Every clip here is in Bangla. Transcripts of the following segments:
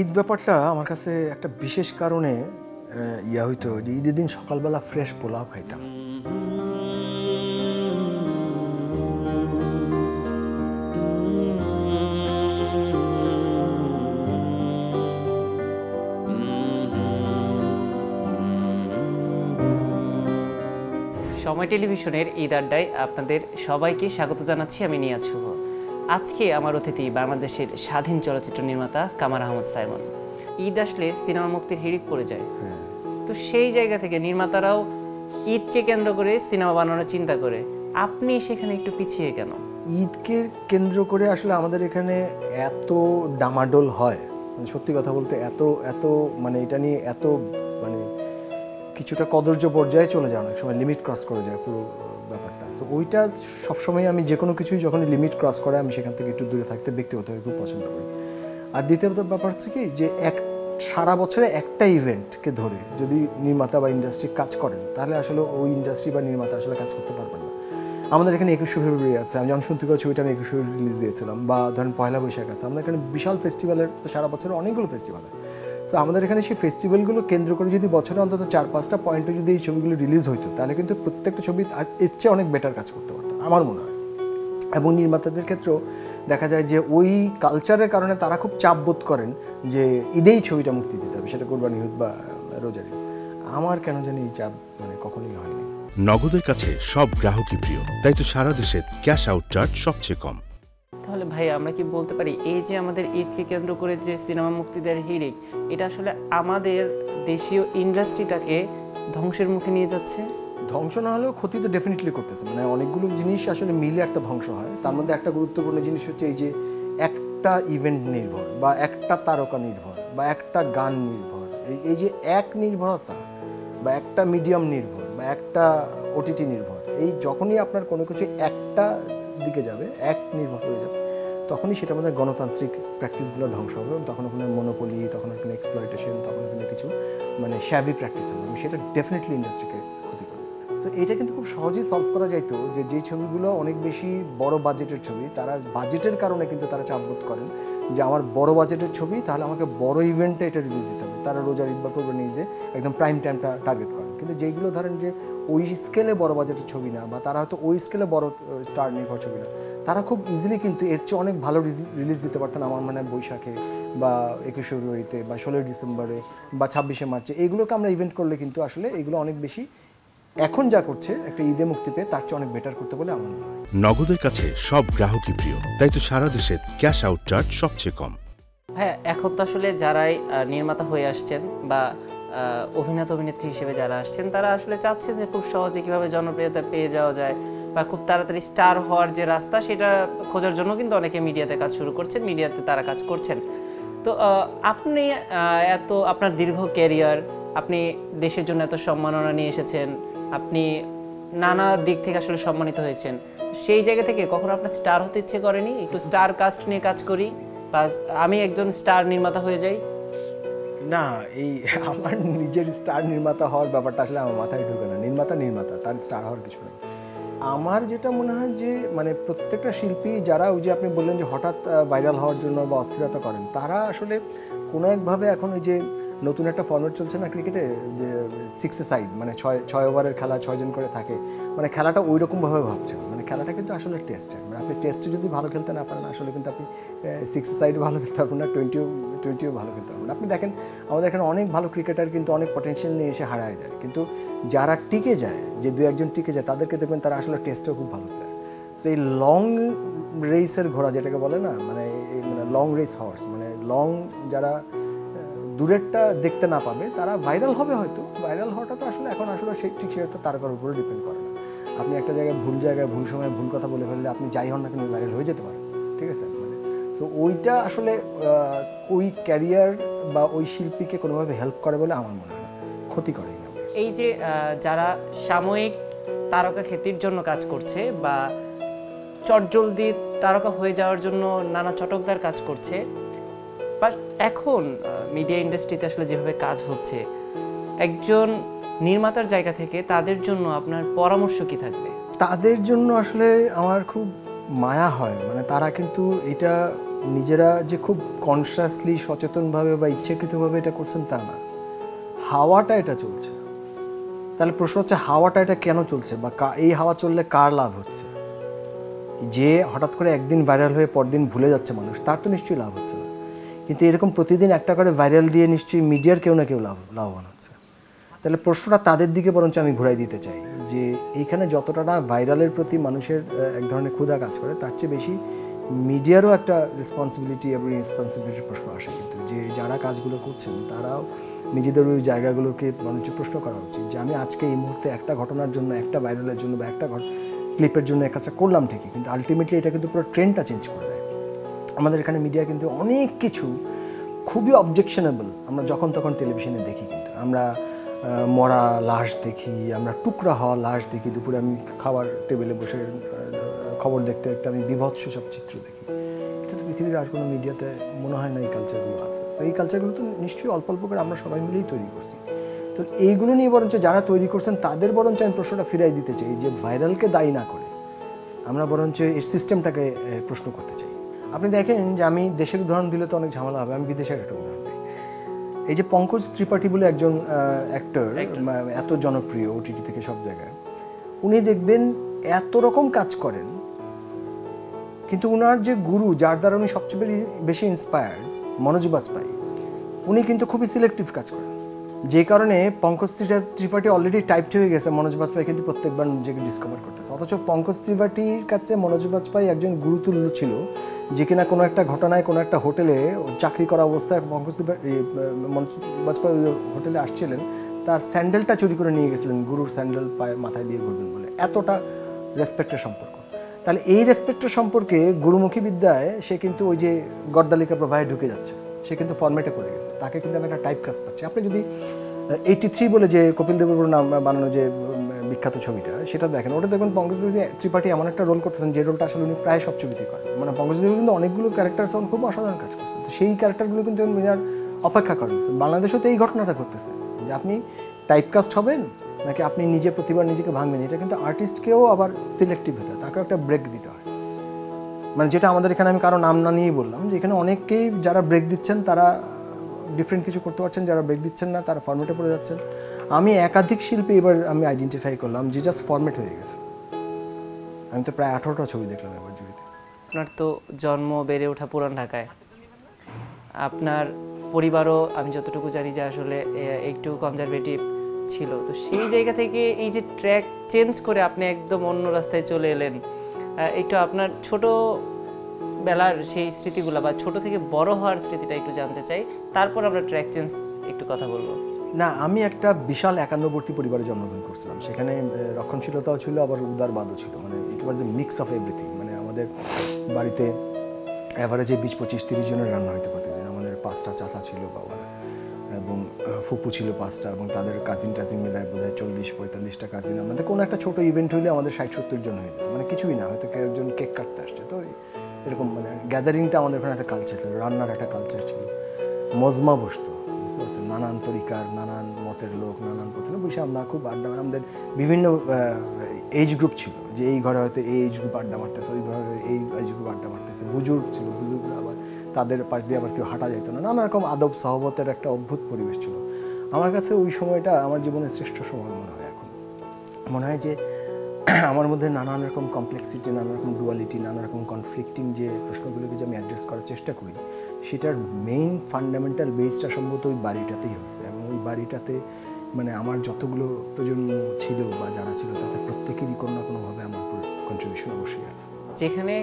ঈদ ব্যাপারটা আমার কাছে একটা বিশেষ কারণে ইয়া হইতো যে ঈদের দিন সকালবেলা ফ্রেশ পোলাও খাইতাম। সময় টেলিভিশনের ঈদ আড্ডায় আপনাদের সবাইকে স্বাগত জানাচ্ছি। আমি নিয়াজ শুভ। আজকে আমার অতিথি বাংলাদেশের স্বাধীন চলচ্চিত্র নির্মাতা কামার আহমদ সাইমন। ঈদ আসলে সিনেমা মুক্তির হিড়িক পড়ে যায়, তো সেই জায়গা থেকে নির্মাতারাও ঈদকে কেন্দ্র করে সিনেমা বানানোর চিন্তা করে। আপনি সেখানে একটু পিছিয়ে কেন? ঈদকে কেন্দ্র করে আসলে আমাদের এখানে এত ডামাডোল হয়, সত্যি কথা বলতে এত এত মানে এটা নিয়ে এত মানে কিছুটা কদর্য পর্যায়ে চলে যায়, অনেক সময় লিমিট ক্রস করে যায় পুরো ব্যাপারটা। সো ওইটা সবসময় আমি যে কোনো কিছুই যখন লিমিট ক্রস করে আমি সেখান থেকে একটু দূরে থাকতে ব্যক্তিগতভাবে খুব পছন্দ করি। আর দ্বিতীয়ত ব্যাপার হচ্ছে কি যে সারা বছরে একটা ইভেন্টকে ধরে যদি নির্মাতা বা ইন্ডাস্ট্রি কাজ করেন তাহলে আসলে ওই ইন্ডাস্ট্রি বা নির্মাতা আসলে কাজ করতে পারবেন না। আমাদের এখানে 21শে ফেব্রুয়ারি আছে, আমি যখন শুনতে পাচ্ছি ওইটা আমি 21শে রিলিজ দিয়েছিলাম, বা ধরেন পয়লা বৈশাখ আছে। আমাদের এখানে বিশাল ফেস্টিভ্যালের তো সারা বছরে অনেকগুলো ফেস্টিভ্যাল হয়। সো আমাদের এখানে সেই ফেস্টিভ্যালগুলো কেন্দ্র করে যদি বছরে অন্তত 4-5টা পয়েন্টে যদি এই ছবিগুলো রিলিজ হইতো তাহলে কিন্তু প্রত্যেকটা ছবি এর চেয়ে অনেক বেটার কাজ করতে পারতো আমার মনে হয়। এবং নির্মাতাদের ক্ষেত্রেও দেখা যায় যে ওই কালচারের কারণে তারা খুব চাপ বোধ করেন যে ঈদেই ছবিটা মুক্তি দিতে হবে, সেটা কোরবানি ঈদ বা রোজার ঈদ। আমার কেন জানি এই চাপ মানে কখনোই হয়নি। নগদের কাছে সব গ্রাহকই প্রিয়, তাই তো সারা দেশে ক্যাশ আউট চার্জ সবচেয়ে কম। তাহলে ভাই আমরা কি বলতে পারি এই যে আমাদের ঈদকে কেন্দ্র করে যে সিনেমা মুক্তি দেওয়ার হিড়িক, এটা আসলে আমাদের দেশীয় ইন্ডাস্ট্রিটাকে ধ্বংসের মুখে নিয়ে যাচ্ছে? ধ্বংস না হলেও ক্ষতি তো ডেফিনেটলি করতেছে। মানে অনেকগুলো জিনিস আসলে মিলে একটা ধ্বংস হয়। তার মধ্যে একটা গুরুত্বপূর্ণ জিনিস হচ্ছে এই যে একটা ইভেন্ট নির্ভর বা একটা তারকা নির্ভর বা একটা গান নির্ভর, এই যে এক নির্ভরতা বা একটা মিডিয়াম নির্ভর বা একটা ওটিটি নির্ভর, এই যখনই আপনার কোনো কিছু একটা দিকে যাবে, এক নির্ভর হয়ে যাবে, তখনই সেটা আমাদের গণতান্ত্রিক প্র্যাকটিসগুলো ধ্বংস হবে। তখন ওখানে মনোপলি, তখন ওখানে এক্সপ্লয়টেশন, তখন ওখানে কিছু মানে শ্যাভি প্র্যাকটিস হবে, সেটা ডেফিনেটলি ইন্ডাস্ট্রিকে ক্ষতি করবে। সো এটা কিন্তু খুব সহজেই সলভ করা যাইতো যে যেই ছবিগুলো অনেক বেশি বড় বাজেটের ছবি, তারা বাজেটের কারণে কিন্তু তারা চাপবোধ করেন যে আমার বড় বাজেটের ছবি, তাহলে আমাকে বড় ইভেন্টে এটা রিলিজ দিতে হবে। তারা রোজার ঈদ বা কোরবানি ঈদে একদম প্রাইম টাইমটা টার্গেট করেন। কিন্তু যেইগুলো ধরেন যে ওই স্কেলে বড় বাজেটের ছবি না, বা তারা হয়তো ওই স্কেলে বড় স্টার নির্ভর ছবি না, তারা খুব ইজিলি কিন্তু এর চেয়ে অনেক ভালো রিলিজ দিতে পারতেন আমার মানে বৈশাখে বা 21শে ফেব্রুয়ারিতে বা 16ই ডিসেম্বরে বা 26শে মার্চে। এইগুলোকে আমরা ইভেন্ট করলে কিন্তু আসলে এগুলো অনেক বেশি এখন যা করছে একটা ঈদে মুক্তি পেয়ে তার চেয়ে অনেক বেটার করতে বলে আমার মনে হয়। নগদের কাছে সব গ্রাহকই প্রিয়, তাই তো সারা দেশে ক্যাশ আউট চার্জ সবচেয়ে কম। হ্যাঁ, এখন তো আসলে যারাই নির্মাতা হয়ে আসছেন বা অভিনেতা অভিনেত্রী হিসেবে যারা আসছেন, তারা আসলে চাচ্ছেন যে খুব সহজে কীভাবে জনপ্রিয়তা পেয়ে যাওয়া যায় বা খুব তাড়াতাড়ি স্টার হওয়ার যে রাস্তা, সেটা খোঁজার জন্য কিন্তু অনেকে মিডিয়াতে কাজ শুরু করছেন, মিডিয়াতে তারা কাজ করছেন। তো আপনি আপনার দীর্ঘ ক্যারিয়ার, আপনি দেশের জন্য এত সম্মাননা নিয়ে এসেছেন, আপনি নানা দিক থেকে আসলে সম্মানিত হয়েছেন। সেই জায়গা থেকে কখনো আপনার স্টার হতে ইচ্ছে করেনি, একটু স্টার কাস্ট নিয়ে কাজ করি বা আমি একজন স্টার নির্মাতা হয়ে যাই? না, এই আমার নিজের স্টার নির্মাতা হওয়ার ব্যাপারটা আসলে আমার মাথায় ঢুকে না। নির্মাতা তার স্টার হওয়ার কিছু নেই। আমার যেটা মনে হয় যে মানে প্রত্যেকটা শিল্পী যারা ওই যে আপনি বললেন যে হঠাৎ ভাইরাল হওয়ার জন্য বা অস্থিরতা করেন, তারা আসলে কোনো একভাবে এখন ওই যে নতুন একটা ফর্মেট চলছে না ক্রিকেটে, যে 6 এ সাইড, মানে 6 ওভারের খেলা, 6 জন করে থাকে, মানে খেলাটা ওই রকমভাবে ভাবছেন। মানে খেলাটা কিন্তু আসলে টেস্টে, মানে আপনি টেস্টে যদি ভালো খেলতে না পারেন আসলে কিন্তু আপনি 6 এ সাইড ভালো খেলতে পারবেন না, 20ও ভালো খেলতে পারবেন না। আপনি দেখেন আমাদের এখানে অনেক ভালো ক্রিকেটার কিন্তু অনেক পটেনশিয়াল নিয়ে এসে হারায় যায়, কিন্তু যারা টিকে যায়, যে 2-1জন টিকে যায়, তাদেরকে দেখবেন তারা আসলে টেস্টেও খুব ভালো প্লেয়ার। সো এই লং রেসের ঘোড়া যেটাকে বলে না, মানে লং রেস হর্স, মানে লং যারা দূরেরটা দেখতে না পাবে তারা ভাইরাল হবে। হয়তো ভাইরাল হওয়াটা তো আসলে এখন আসলে ঠিক সেটা তারকার উপরে ডিপেন্ড করে না। আপনি একটা জায়গায় ভুল সময় ভুল কথা বলে ফেললে আপনি যাই হন না কেন ভাইরাল হয়ে যেতে পারেন, ঠিক আছে? মানে সো ওইটা আসলে ওই ক্যারিয়ার বা ওই শিল্পীকে কোনোভাবে হেল্প করে বলে আমার মনে হয় না, ক্ষতি করেই না। এই যে যারা সাময়িক তারকা খ্যাতির জন্য কাজ করছে বা চটজলদি তারকা হয়ে যাওয়ার জন্য নানা চটকদার কাজ করছে, বা এখন মিডিয়া ইন্ডাস্ট্রিতে আসলে যেভাবে কাজ হচ্ছে, একজন নির্মাতার জায়গা থেকে তাদের জন্য আপনার পরামর্শ কি থাকবে? তাদের জন্য আসলে আমার খুব মায়া হয়, মানে তারা কিন্তু এটা নিজেরা যে খুব কনসিয়াসলি সচেতনভাবে বা ইচ্ছাকৃতভাবে এটা করছেন তা না, হাওয়াটা এটা চলছে। তাহলে প্রশ্ন হচ্ছে হাওয়াটা এটা কেন চলছে, বা এই হাওয়া চললে কার লাভ হচ্ছে? যে হঠাৎ করে একদিন ভাইরাল হয়ে পরদিন ভুলে যাচ্ছে মানুষ, তার তো নিশ্চয়ই লাভ হচ্ছে না। কিন্তু এরকম প্রতিদিন একটা করে ভাইরাল দিয়ে নিশ্চয়ই মিডিয়ার কেউ না কেউ লাভবান হচ্ছে। তাহলে প্রশ্নটা তাদের দিকে বরঞ্চ আমি ঘুরাই দিতে চাই যে এইখানে যতটা না ভাইরালের প্রতি মানুষের এক ধরনের ক্ষুধা কাজ করে, তার চেয়ে বেশি মিডিয়ারও একটা রেসপন্সিবিলিটি এবং রেসপন্সিবিলিটির প্রশ্ন আসে। কিন্তু যে যারা কাজগুলো করছেন তারাও নিজেদের ওই জায়গাগুলোকে মানুষ প্রশ্ন করা উচিত যে আমি আজকে এই মুহূর্তে একটা ঘটনার জন্য, একটা ভাইরালের জন্য বা একটা ক্লিপের জন্য এই কাজটা করলাম ঠিকই, কিন্তু আলটিমেটলি এটা কিন্তু পুরো ট্রেন্ডটা চেঞ্জ করে দেয়। আমাদের এখানে মিডিয়া কিন্তু অনেক কিছু খুবই অবজেকশনেবল আমরা যখন তখন টেলিভিশনে দেখি। কিন্তু আমরা মরা লাশ দেখি, আমরা টুকরা হওয়া লাশ দেখি, দুপুরে আমি খাবার টেবিলে বসে খবর দেখতে দেখতে আমি বিভৎস সব চিত্র দেখি। এটা তো পৃথিবীর আর কোনো মিডিয়াতে মনে হয় না এই কালচারগুলো আছে। তো এই কালচারগুলো তো নিশ্চয়ই অল্প অল্প করে আমরা সবাই মিলেই তৈরি করছি। তো এইগুলো নিয়ে বরঞ্চ যারা তৈরি করছেন তাদের বরঞ্চ আমি প্রশ্নটা ফিরাই দিতে চাই যে ভাইরালকে দায়ী না করে আমরা বরঞ্চ এই সিস্টেমটাকে প্রশ্ন করতে চাই। আপনি দেখেন যে আমি দেশের উদাহরণ দিলে তো অনেক ঝামেলা হবে, আমি বিদেশের একটা উদাহরণ দিই। এই যে পঙ্কজ ত্রিপাঠী বলে একজন অ্যাক্টর, এত জনপ্রিয় ওটিটি থেকে সব জায়গায়, উনি দেখবেন এত রকম কাজ করেন, কিন্তু উনার যে গুরু যার দ্বারা উনি সবচেয়ে বেশি ইন্সপায়ার্ড, মনোজ বাজপেয়ী, উনি কিন্তু খুবই সিলেক্টিভ কাজ করেন। যে কারণে পঙ্কজ ত্রিপাঠী অলরেডি টাইপড হয়ে গেছে, মনোজ বাজপেয়ী কিন্তু প্রত্যেকবার নিজেকে ডিসকভার করতেছে। অথচ পঙ্কজ ত্রিপাঠীর কাছে মনোজ বাজপেয়ী একজন গুরুতুল্য ছিল, যে কিনা কোনো একটা ঘটনায় কোনো একটা হোটেলে চাকরি করা অবস্থায় মনোজ বাজপেয়ী হোটেলে আসছিলেন, তার স্যান্ডেলটা চুরি করে নিয়ে গেছিলেন, গুরুর স্যান্ডেল পায়ে মাথায় দিয়ে ঘুরবেন বলে। এতটা রেসপেক্টের সম্পর্ক। তাহলে এই রেসপেক্টের সম্পর্কে গুরুমুখী বিদ্যায় সে কিন্তু ওই যে গড্ডালিকা প্রবাহে ঢুকে যাচ্ছে, সে কিন্তু ফরম্যাটে পড়ে গেছে, তাকে কিন্তু আমি একটা টাইপ কাজ পাচ্ছি। আপনি যদি 83 বলে যে কপিল দেবের নাম বানানো যে বিখ্যাত ছবিটা, সেটা দেখেন, ওটা দেখবেন পঙ্কজ ত্রিপাঠী এমন একটা রোল করতেছেন যে রোলটা আসলে উনি প্রায় সব ছবিতেই করেন। মানে পঙ্কজ দেব কিন্তু অনেকগুলো ক্যারেক্টার খুব অসাধারণ কাজ করছেন। তো সেই ক্যারেক্টারগুলো কিন্তু উনি আর অপেক্ষা করেন। বাংলাদেশেও তো এই ঘটনাটা ঘটতেছে যে আপনি টাইপকাস্ট হবেন নাকি আপনি নিজে প্রতিবার নিজেকে ভাঙবেন। এটা কিন্তু আর্টিস্টকেও আবার সিলেক্টিভ হতে হয়, তাকেও একটা ব্রেক দিতে হয়। মানে যেটা আমাদের এখানে আমি কারো নাম না নিয়েই বললাম যে এখানে অনেকেই যারা ব্রেক দিচ্ছেন তারা ডিফারেন্ট কিছু করতে পারছেন, যারা ব্রেক দিচ্ছেন না তারা ফরম্যাটে পড়ে যাচ্ছেন। আমি একাধিক শিল্পী এবার আমি আইডেন্টিফাই করলাম যে জাস্ট ফরম্যাট হয়ে গেছে। আমি তো প্রায় 18টা ছবি দেখলাম এবার জুড়িতে। আপনার তো জন্ম বেড়ে ওঠা পুরান ঢাকায়, আপনার পরিবারও আমি যতটুকু জানি যে আসলে একটু কনজারভেটিভ ছিল। তো সেই জায়গা থেকে এই যে ট্র্যাক চেঞ্জ করে আপনি একদম অন্য রাস্তায় চলে এলেন, একটু আপনার ছোট বেলার সেই স্মৃতিগুলো বা ছোট থেকে বড় হওয়ার স্মৃতিটা একটু জানতে চাই, তারপর আমরা ট্র্যাক চেঞ্জ একটু কথা বলবো। না, আমি একটা বিশাল একান্নবর্তী পরিবারে জন্মগ্রহণ করছিলাম। সেখানে রক্ষণশীলতাও ছিল, আবার উদারবাদও ছিল। মানে it was A mix of everything. মানে আমাদের বাড়িতে অ্যাভারেজে 20-25-30 জনের রান্না হইতো প্রতিদিন। আমাদের 5টা চাচা ছিল বাবার, এবং ফুপু ছিল 5টা, এবং তাদের কাজিন মিলায় বোধহয় 40-45টা কাজিন। আমাদের কোনো একটা ছোটো ইভেন্ট হইলে আমাদের 60-70 জন হয়ে যেত। মানে কিছুই না, হয়তো কেউ একজন কেক কাটতে আসছে। তো এরকম মানে গ্যাদারিংটা আমাদের ওখানে একটা কালচার ছিল, রান্নার একটা কালচার ছিল। মজমা বসতো, বুঝতে পারছেন, নানান তরিকার, নানান মতের লোক, নানান পথে বসে আমরা খুব আড্ডা। আমাদের বিভিন্ন এজ গ্রুপ ছিল, যে এই ঘরে হয়তো এই এজ গ্রুপ আড্ডা মারতেছে, ওই ঘরে এই এজ গ্রুপ আড্ডা মারতেছে। বুজুর্গ ছিল, বুজুর্গরা আবার তাদের পাশ দিয়ে আবার কেউ হাঁটা যেত না। নানা রকম আদব সহবতের একটা অদ্ভুত পরিবেশ ছিল। আমার কাছে ওই সময়টা আমার জীবনের শ্রেষ্ঠ সময় মনে হয়। এখন মনে হয় যে আমার মধ্যে নানান রকম কমপ্লেক্সিটি, নানা রকম ডুয়ালিটি, নানা রকম কনফ্লিক্টিং যে প্রশ্নগুলোকে যে আমি অ্যাড্রেস করার চেষ্টা করি, সেটার মেইন ফান্ডামেন্টাল বেসটা সম্ভবত ওই বাড়িটাতেই হয়েছে। এবং ওই বাড়িটাতে মানে আমার যতগুলো প্রজন্ম ছিল বা যারা ছিল, তাতে প্রত্যেকেরই কোনো না কোনোভাবে আমার উপর কন্ট্রিবিউশন অবশ্যই আছে। যেখানে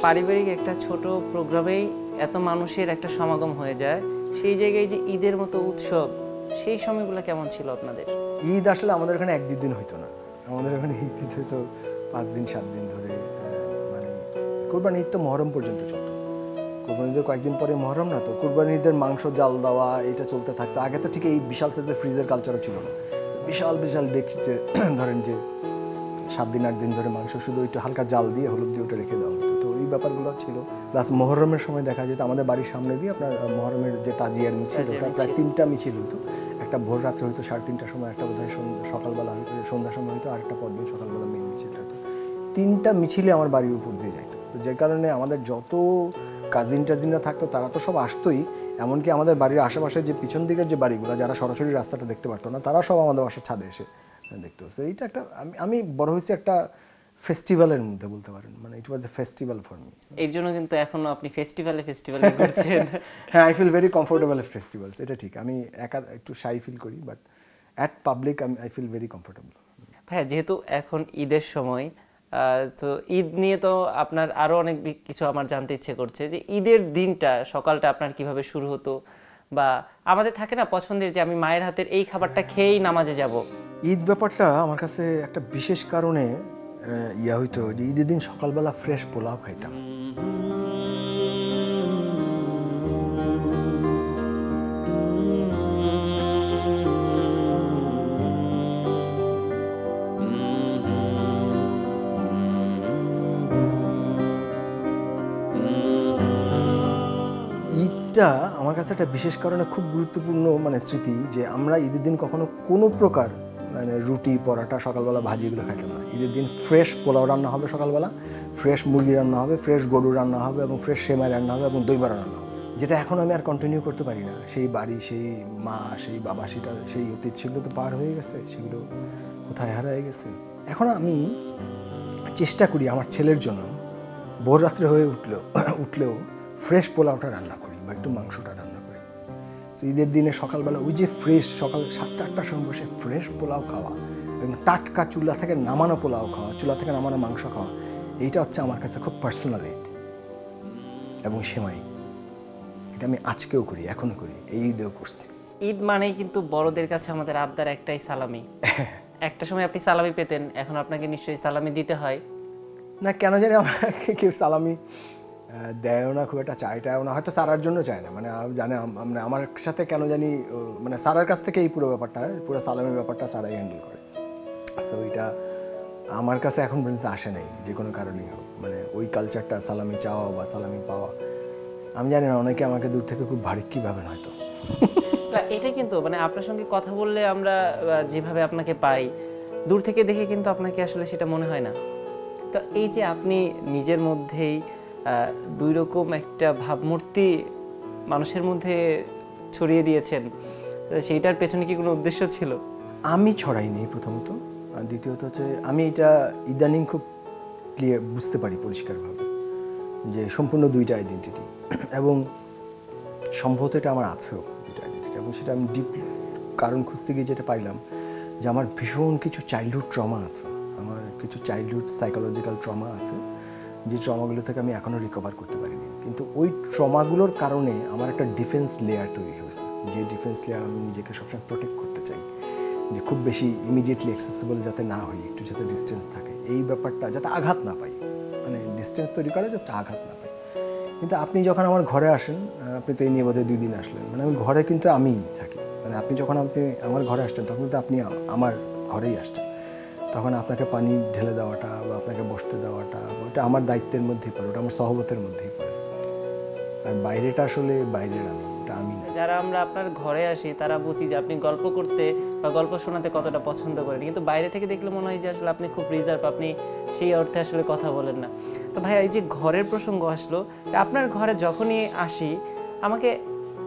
পারিবারিক একটা ছোট প্রোগ্রামেই এত মানুষের একটা সমাগম হয়ে যায়, সেই জায়গায় যে ঈদের মতো উৎসব, সেই সময়গুলো কেমন ছিল আপনাদের? ঈদ আসলে আমাদের এখানে 1-2 দিন হইতো না। আমাদের এখানে ঈদ হইতো 5 দিন 7 দিন ধরে। মানে কোরবানি ঈদ তো মহরম পর্যন্ত চলতো। কোরবানি ঈদের কয়েকদিন পরে মহরম না, তো কোরবানি ঈদের মাংস জাল দেওয়া এটা চলতে থাকতো। আগে তো ঠিক এই বিশাল সাইজের ফ্রিজের কালচারও ছিল না। বিশাল বিশাল ডেকচিতে ধরেন যে 7 দিন 8 দিন ধরে মাংস শুধু একটু হালকা জাল দিয়ে হলুদ দিয়ে ওটা রেখে দেওয়া হতো। তো এই ব্যাপারগুলো ছিল। প্লাস মহরমের সময় দেখা যেত আমাদের বাড়ির সামনে দিয়ে আপনার মহরমের যে তাজিয়ার মিছিল, ওটা প্রায় 3টা মিছিল হতো। একটা ভোর রাত্রে হয়তো 3:30টার সময়, একটা বোধহয় সকালবেলা হয়তো সন্ধ্যার সময় হয়তো, আরেকটা পরদিন সকালবেলা মেন মিছিলটা হতো। 3টা মিছিলে আমার বাড়ির উপর দিয়ে যাইতো। তো যে কারণে আমাদের যত কাজিন টাজিনরা থাকতো তারা তো সব আসতোই, এমনকি আমাদের বাড়ির আশেপাশে যে পিছন দিকের যে বাড়িগুলো যারা সরাসরি রাস্তাটা দেখতে পারতো না তারা সব আমাদের বাসার ছাদে এসে দেখতো। তো এইটা একটা আমি বড় হয়েছি একটা ফেস্টিভ্যালের মধ্যে বলতে পারেন, মানে it was a festival for me. এর জন্য কিন্তু এখনো আপনি ফেস্টিভ্যালে ঘুরছেন। হ্যাঁ, I feel very comfortable at festivals, এটা ঠিক। আমি একা একটু শাই ফিল করি, but at public I feel very comfortable. ভাইয়া, যেহেতু এখন ঈদের সময়, তো ঈদ নিয়ে তো আপনার আরও অনেক কিছু আমার জানতে ইচ্ছে করছে, যে ঈদের দিনটা সকালটা আপনার কিভাবে শুরু হতো, বা আমাদের থাকে না পছন্দের যে আমি মায়ের হাতের এই খাবারটা খেয়েই নামাজে যাব। ঈদ ব্যাপারটা আমার কাছে একটা বিশেষ কারণে হইতো যে ঈদের দিন সকালবেলা ফ্রেশ পোলাও খাইতাম। ঈদটা আমার কাছে একটা বিশেষ কারণে খুব গুরুত্বপূর্ণ মানে স্মৃতি, যে আমরা ঈদের দিন কখনো কোনো প্রকার মানে রুটি পরাটা সকালবেলা ভাজি এগুলো খাইতাম না। ঈদের দিন ফ্রেশ পোলাও রান্না হবে সকালবেলা, ফ্রেশ মুরগি রান্না হবে, ফ্রেশ গরু রান্না হবে এবং ফ্রেশ সেমাই রান্না হবে এবং দই বড়া রান্না হবে, যেটা এখন আমি আর কন্টিনিউ করতে পারি না। সেই বাড়ি, সেই মা, সেই বাবা, সেই অতীত সেগুলো তো পার হয়ে গেছে, সেগুলো কোথায় হারিয়ে গেছে। এখন আমি চেষ্টা করি আমার ছেলের জন্য ভোর রাত্রে হয়ে উঠলেও ফ্রেশ পোলাওটা রান্না করি বা একটু মাংসটা রান্না করি। ঈদের দিনে সকালবেলা ওই যে ফ্রেশ সকাল 7টা-8টার সময় বসে ফ্রেশ পোলাও খাওয়া এবং টাটকা চুলা থেকে নামানো পোলাও খাওয়া, চুলা থেকে নামানো মাংস খাওয়া, এইটা হচ্ছে আমার কাছে খুব পার্সোনাল ঈদ। এবং সেমাই, এটা আমি আজকেও করি, এখনো করি, এই ঈদেও করছি। ঈদ মানেই কিন্তু বড়দের কাছে আমাদের আবদার একটাই সালামি। একটা সময় আপনি সালামি পেতেন, এখন আপনাকে নিশ্চয়ই সালামি দিতে হয়। না, কেন জানি আমাকে কেউ সালামি দেয়ও না, খুব একটা চায়টাও না, হয়তো সারার জন্য চায় না, মানে জানে মানে আমার সাথে কেন জানি মানে সারার কাছ থেকে এই পুরো ব্যাপারটা, পুরো সালামের ব্যাপারটা সারাই হ্যান্ডেল করে। সো এটা আমার কাছে এখন পর্যন্ত আসে নাই, যে কোনো কারণেই হোক, মানে ওই কালচারটা সালামি চাওয়া বা সালামি পাওয়া, আমি জানি না, অনেকে আমাকে দূর থেকে খুব ভারিক্কি ভাবেন হয়তো। এটা কিন্তু মানে আপনার সঙ্গে কথা বললে আমরা যেভাবে আপনাকে পাই, দূর থেকে দেখে কিন্তু আপনাকে আসলে সেটা মনে হয় না। তো এই যে আপনি নিজের মধ্যেই দুই রকম একটা ভাবমূর্তি মানুষের মধ্যে ছড়িয়ে দিয়েছেন, সেইটার পেছনে কি কোনো উদ্দেশ্য ছিল? আমি ছড়াইনি প্রথমত, আর দ্বিতীয়ত হচ্ছে আমি এটা ইদানিং খুব ক্লিয়ার বুঝতে পারি পরিষ্কারভাবে যে সম্পূর্ণ দুইটা আইডেন্টিটি, এবং সম্ভবত এটা আমার আছেও দুইটা আইডেন্টিটি, এবং সেটা আমি ডিপ কারণ খুঁজতে গিয়ে যেটা পাইলাম যে আমার ভীষণ কিছু চাইল্ডহুড ট্রমা আছে, আমার কিছু চাইল্ডহুড সাইকোলজিক্যাল ট্রমা আছে, যে ট্রমাগুলো থেকে আমি এখনও রিকভার করতে পারিনি। কিন্তু ওই ট্রমাগুলোর কারণে আমার একটা ডিফেন্স লেয়ার তৈরি হয়েছে, যে ডিফেন্স লেয়ার আমি নিজেকে সবসময় প্রোটেক্ট করতে চাই, যে খুব বেশি ইমিডিয়েটলি অ্যাক্সেসিবল যাতে না হই, একটু যাতে ডিস্টেন্স থাকে, এই ব্যাপারটা যাতে আঘাত না পাই, মানে ডিস্টেন্স তৈরি করে জাস্ট আঘাত না পাই। কিন্তু আপনি যখন আমার ঘরে আসেন, আপনি তো এই নিয়ে বোধহয় 2 দিন আসলেন, মানে আমি ঘরে কিন্তু আমিই থাকি, মানে আপনি যখন আমার ঘরে আসতেন তখন কিন্তু আপনি আমার ঘরেই আসতেন, তখন আপনাকে পানি ঢেলে দেওয়াটা বা আপনাকে বসতে দেওয়াটা ওটা আমার দায়িত্বের মধ্যেই পড়ে, ওটা আমার সহবতের মধ্যেই পড়ে, আর বাইরেটা আসলে বাইরের আমি না। যারা আমরা আপনার ঘরে আসি তারা বুঝি যে আপনি গল্প করতে বা গল্প শোনাতে কতটা পছন্দ করেন, কিন্তু বাইরে থেকে দেখলে মনে হয় যে আসলে আপনি খুব রিজার্ভ, আপনি সেই অর্থে আসলে কথা বলেন না। তো ভাই, এই যে ঘরের প্রসঙ্গ আসলো, যে আপনার ঘরে যখনই আসি আমাকে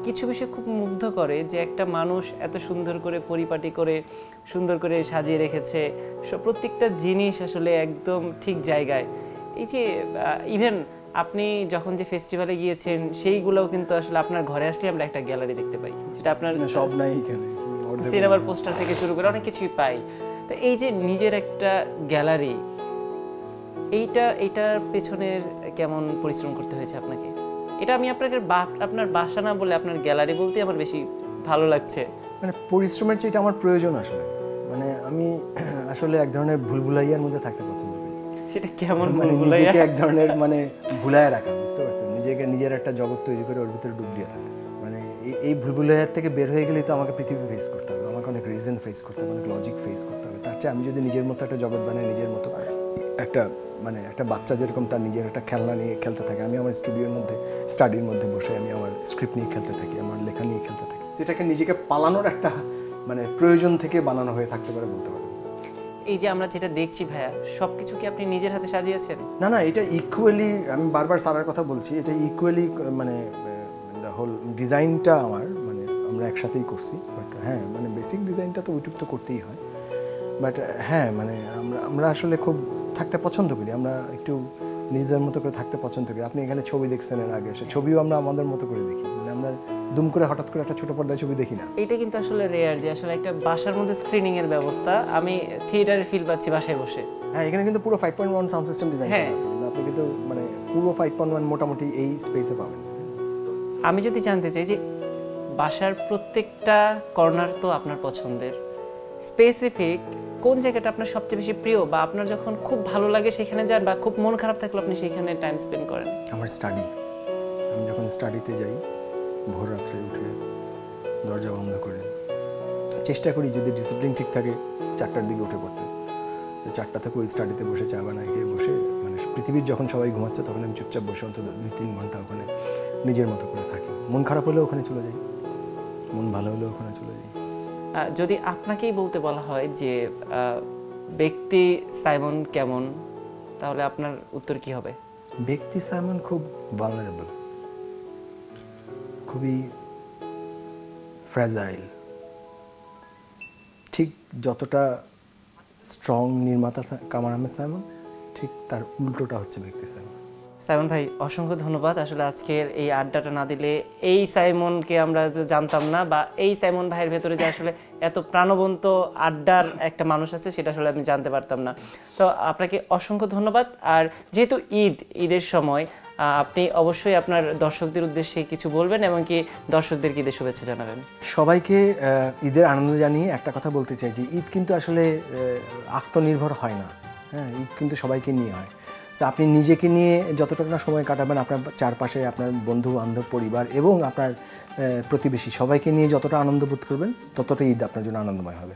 কিছু বিষয় খুব মুগ্ধ করে, যে একটা মানুষ এত সুন্দর করে পরিপাটি করে সুন্দর করে সাজিয়ে রেখেছে, প্রত্যেকটা জিনিস আসলে একদম ঠিক জায়গায়। এই যে ইভেন আপনি যখন যে ফেস্টিভ্যালে গিয়েছেন সেইগুলোও কিন্তু আসলে আপনার ঘরে আসলে আমরা একটা গ্যালারি দেখতে পাই, সেটা আপনার সব নাই এখানে, সিনেমার পোস্টার থেকে শুরু করে অনেক কিছুই পাই। তো এই যে নিজের একটা গ্যালারি, এইটার পেছনের কেমন পরিশ্রম করতে হয়েছে আপনাকে? এটা আমি আপনার বাসা না বলে আপনার গ্যালারি বলতে আমার বেশি ভালো লাগছে। মানে পরিশ্রমের চেয়ে এটা আমার প্রয়োজন আসলে, মানে আমি আসলে এক ধরনের ভুলভুলাইয়ার মধ্যে থাকতে পছন্দ করি। সেটা কেমন? মানে নিজেকে এক ধরনের মানে ভুলায় রাখা, বুঝতে পারছেন, নিজের একটা জগৎ তৈরি করে ওর ভিতরে ডুব দিয়ে থাকা, মানে এই ভুলভুলাইয়ার থেকে বের হয়ে গেলেই তো আমাকে পৃথিবী ফেস করতে হবে, আমাকে অনেক রিজন ফেস করতে হবে, অনেক লজিক ফেস করতে হবে। তার চেয়ে আমি যদি নিজের মতো একটা জগৎ বানাই, নিজের মতো একটা বাচ্চা যেরকম তার নিজের একটা খেলনা নিয়ে খেলতে থাকে, আমি আমার স্টাডির মধ্যে বসে আমি আমার স্ক্রিপ্ট নিয়ে খেলতে থাকি, আমার লেখা নিয়ে খেলতে থাকি। সেটাকে নিজেকে পালানোর একটা মানে প্রয়োজন থেকে বানানো হয়ে থাকতে পারে বলতে পারেন। এই যে আমরা যেটা দেখছি ভাইয়া, সবকিছু কি আপনি নিজের হাতে সাজিয়েছেন? না না, এটা ইকুয়ালি, আমি বারবার সারার কথা বলছি, এটা ইকুয়ালি মানে দ্য হোল ডিজাইনটা আমার, মানে আমরা একসাথেই করছি। বাট হ্যাঁ, মানে বেসিক ডিজাইনটা তো ওইটুকু তো করতেই হয়। বাট হ্যাঁ, মানে আমরা আসলে খুব থাকতে পছন্দ করি, আমরা একটু নিজেদের মতো করে থাকতে পছন্দ করি। আপনি এখানে ছবি দেখছেন এর আগে, সে ছবিও আমরা আমাদের মতো করে দেখি, মানে আমরা দুম করে হঠাৎ করে একটা ছোট পর্দায় ছবি দেখি না। এটা কিন্তু আসলে রেয়ার যে আসলে একটা বাসার মধ্যে স্ক্রিনিং এর ব্যবস্থা, আমি থিয়েটারে ফিল পাচ্ছি বাসায় বসে। হ্যাঁ, এখানে কিন্তু পুরো 5.1 সাউন্ড সিস্টেম ডিজাইন হ্যাঁ। আছে, কিন্তু আপনি কিন্তু মানে পুরো 5.1 মোটামুটি এই স্পেসে পাবেন। আমি যদি জানতে চাই যে বাসার প্রত্যেকটা কর্নার তো আপনার পছন্দের, স্পেসিফিক কোন জায়গাটা আপনার সবচেয়ে বেশি প্রিয়, বা আপনার যখন খুব ভালো লাগে সেখানে যান, বা খুব মন খারাপ থাকলে আপনি সেখানে টাইম স্পেন্ড করেন? আমার স্টাডি, আমি যখন স্টাডিতে যাই ভোর রাত্রে উঠে দরজা বন্ধ করে চেষ্টা করি যদি ডিসিপ্লিন ঠিক থাকে 4টার দিকে উঠে পড়তে, তো 4টা থেকে ওই স্টাডিতে বসে চা বানায় খেয়ে বসে, মানে পৃথিবীর যখন সবাই ঘুমাচ্ছে তখন আমি চুপচাপ বসে অন্তত 2-3 ঘন্টা ওখানে নিজের মতো করে থাকি। মন খারাপ হলেও ওখানে চলে যাই, মন ভালো হলেও ওখানে চলে যাই। যদি আপনাকেই বলতে বলা হয় যে ব্যক্তি সাইমন কেমন, তাহলে আপনার উত্তর কি হবে? ব্যক্তি সাইমন খুব ভালনারেবল, খুবই ফ্র্যাজাইল। ঠিক যতটা স্ট্রং নির্মাতা কামার আহমেদ সাইমন, ঠিক তার উল্টোটা হচ্ছে ব্যক্তি সাইমন। সাইমন ভাই, অসংখ্য ধন্যবাদ। আসলে আজকের এই আড্ডাটা না দিলে এই সাইমনকে আমরা যে জানতাম না, বা এই সাইমন ভাইয়ের ভেতরে যে আসলে এত প্রাণবন্ত আড্ডার একটা মানুষ আছে সেটা আসলে আমি জানতে পারতাম না। তো আপনাকে অসংখ্য ধন্যবাদ। আর যেহেতু ঈদের সময়, আপনি অবশ্যই আপনার দর্শকদের উদ্দেশ্যে কিছু বলবেন, এবং কি দর্শকদেরকে ঈদের শুভেচ্ছা জানাবেন। সবাইকে ঈদের আনন্দ জানিয়ে একটা কথা বলতে চাই যে ঈদ কিন্তু আসলে আত্মনির্ভর হয় না। হ্যাঁ, ঈদ কিন্তু সবাইকে নিয়ে হয়। তো আপনি নিজেকে নিয়ে যতটুকু না সময় কাটাবেন, আপনার চারপাশে আপনার বন্ধু বান্ধব, পরিবার এবং আপনার প্রতিবেশী সবাইকে নিয়ে যতটা আনন্দ বোধ করবেন, ততটা ঈদ আপনার জন্য আনন্দময় হবে।